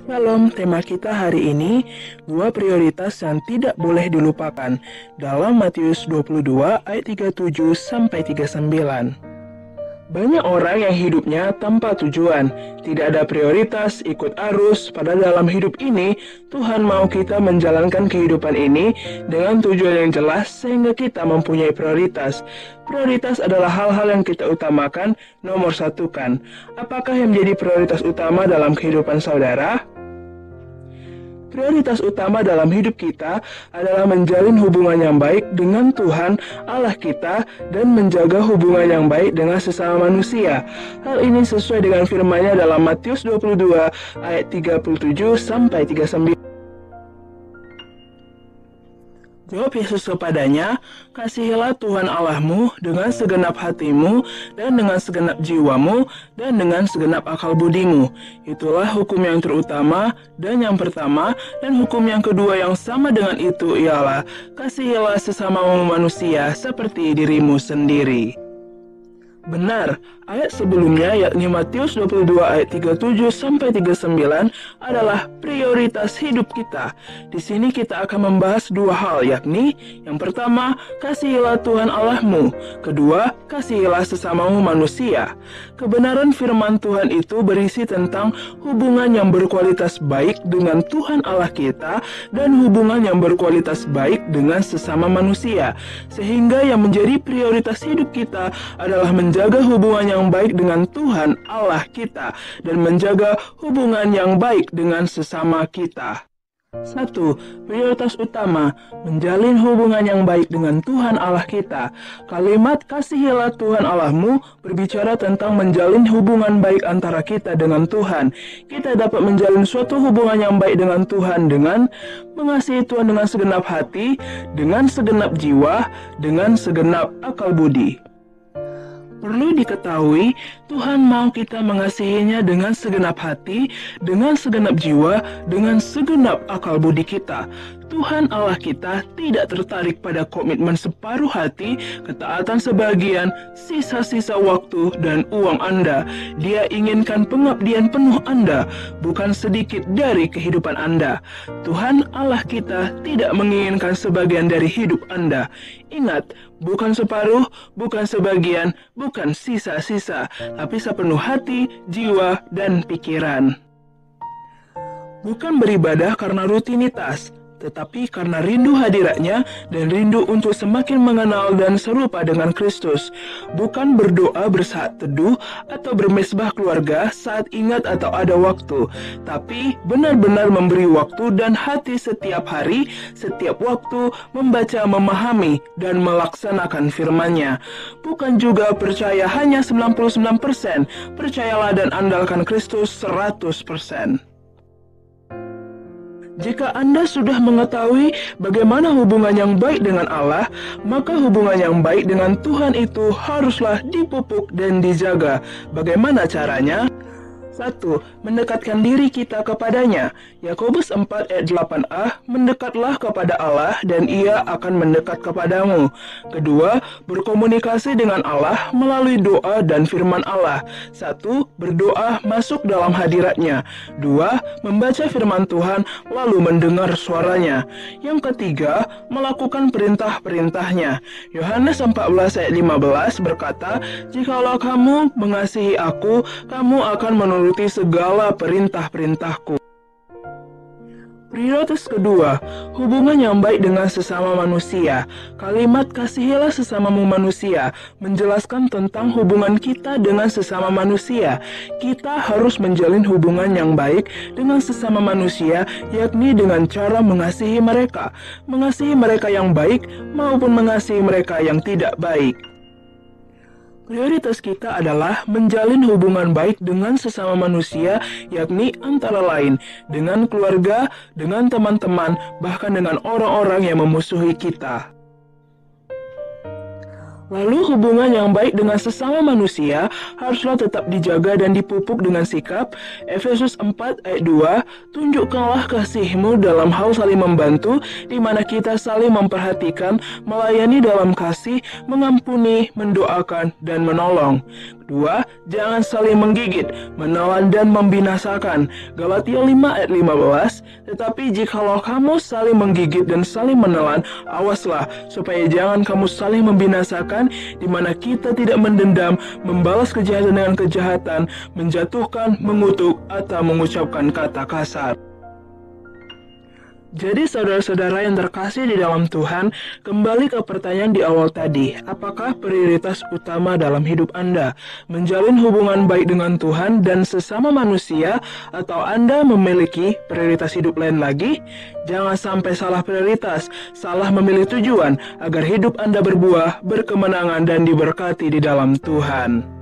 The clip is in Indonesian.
Shalom, tema kita hari ini, dua prioritas yang tidak boleh dilupakan dalam Matius 22 ayat 37 sampai 39. Banyak orang yang hidupnya tanpa tujuan, tidak ada prioritas, ikut arus. Pada dalam hidup ini, Tuhan mau kita menjalankan kehidupan ini dengan tujuan yang jelas sehingga kita mempunyai prioritas. Prioritas adalah hal-hal yang kita utamakan, nomor satukan. Apakah yang menjadi prioritas utama dalam kehidupan saudara? Prioritas utama dalam hidup kita adalah menjalin hubungan yang baik dengan Tuhan Allah kita dan menjaga hubungan yang baik dengan sesama manusia. Hal ini sesuai dengan firman-Nya dalam Matius 22 ayat 37 sampai 39. Jawab Yesus kepadanya, "Kasihilah Tuhan Allahmu dengan segenap hatimu dan dengan segenap jiwamu dan dengan segenap akal budimu." Itulah hukum yang terutama dan yang pertama, dan hukum yang kedua yang sama dengan itu ialah, "Kasihilah sesamamu manusia seperti dirimu sendiri." Benar, ayat sebelumnya yakni Matius 22 ayat 37 sampai 39 adalah prioritas hidup kita. Di sini kita akan membahas dua hal, yakni yang pertama, kasihilah Tuhan Allahmu. Kedua, kasihilah sesamamu manusia. Kebenaran firman Tuhan itu berisi tentang hubungan yang berkualitas baik dengan Tuhan Allah kita dan hubungan yang berkualitas baik dengan sesama manusia. Sehingga yang menjadi prioritas hidup kita adalah menjaga hubungan yang baik dengan Tuhan Allah kita dan menjaga hubungan yang baik dengan sesama kita. 1. Prioritas utama, menjalin hubungan yang baik dengan Tuhan Allah kita. Kalimat kasihilah Tuhan Allahmu berbicara tentang menjalin hubungan baik antara kita dengan Tuhan. Kita dapat menjalin suatu hubungan yang baik dengan Tuhan dengan mengasihi Tuhan dengan segenap hati, dengan segenap jiwa, dengan segenap akal budi. Perlu diketahui, Tuhan mau kita mengasihinya dengan segenap hati, dengan segenap jiwa, dengan segenap akal budi kita. Tuhan Allah kita tidak tertarik pada komitmen separuh hati, ketaatan sebagian, sisa-sisa waktu, dan uang Anda. Dia inginkan pengabdian penuh Anda, bukan sedikit dari kehidupan Anda. Tuhan Allah kita tidak menginginkan sebagian dari hidup Anda. Ingat, bukan separuh, bukan sebagian, bukan sisa-sisa, tapi sepenuh hati, jiwa, dan pikiran. Bukan beribadah karena rutinitas, tetapi karena rindu hadiratnya dan rindu untuk semakin mengenal dan serupa dengan Kristus. Bukan berdoa bersaat teduh atau bermesbah keluarga saat ingat atau ada waktu, tapi benar-benar memberi waktu dan hati setiap hari, setiap waktu, membaca, memahami, dan melaksanakan firman-Nya. Bukan juga percaya hanya 99%, percayalah dan andalkan Kristus 100%. Jika Anda sudah mengetahui bagaimana hubungan yang baik dengan Allah, maka hubungan yang baik dengan Tuhan itu haruslah dipupuk dan dijaga. Bagaimana caranya? 1. Mendekatkan diri kita kepadanya. Yakobus 4 ayat 8a, mendekatlah kepada Allah dan Ia akan mendekat kepadamu. Kedua, berkomunikasi dengan Allah melalui doa dan firman Allah. 1. Berdoa masuk dalam hadiratnya. 2. Membaca firman Tuhan lalu mendengar suaranya. Yang ketiga, melakukan perintah-perintahnya. Yohanes 14 ayat 15 berkata, "Jikalau kamu mengasihi aku, kamu akan menuruti segala perintah-perintahku." Prioritas kedua, hubungan yang baik dengan sesama manusia. Kalimat kasihilah sesamamu manusia menjelaskan tentang hubungan kita dengan sesama manusia. Kita harus menjalin hubungan yang baik dengan sesama manusia, yakni dengan cara mengasihi mereka yang baik maupun mengasihi mereka yang tidak baik. Prioritas kita adalah menjalin hubungan baik dengan sesama manusia, yakni antara lain dengan keluarga, dengan teman-teman, bahkan dengan orang-orang yang memusuhi kita. Lalu hubungan yang baik dengan sesama manusia haruslah tetap dijaga dan dipupuk dengan sikap. Efesus 4 ayat 2, tunjukkanlah kasihmu dalam hal saling membantu, di mana kita saling memperhatikan, melayani dalam kasih, mengampuni, mendoakan, dan menolong. 2. Jangan saling menggigit, menelan dan membinasakan. Galatia 5 ayat 15. Tetapi jikalau kamu saling menggigit dan saling menelan, awaslah supaya jangan kamu saling membinasakan, di mana kita tidak mendendam, membalas kejahatan dengan kejahatan, menjatuhkan, mengutuk, atau mengucapkan kata kasar. Jadi saudara-saudara yang terkasih di dalam Tuhan, kembali ke pertanyaan di awal tadi, apakah prioritas utama dalam hidup Anda? Menjalin hubungan baik dengan Tuhan dan sesama manusia, atau Anda memiliki prioritas hidup lain lagi? Jangan sampai salah prioritas, salah memilih tujuan, agar hidup Anda berbuah, berkemenangan, dan diberkati di dalam Tuhan.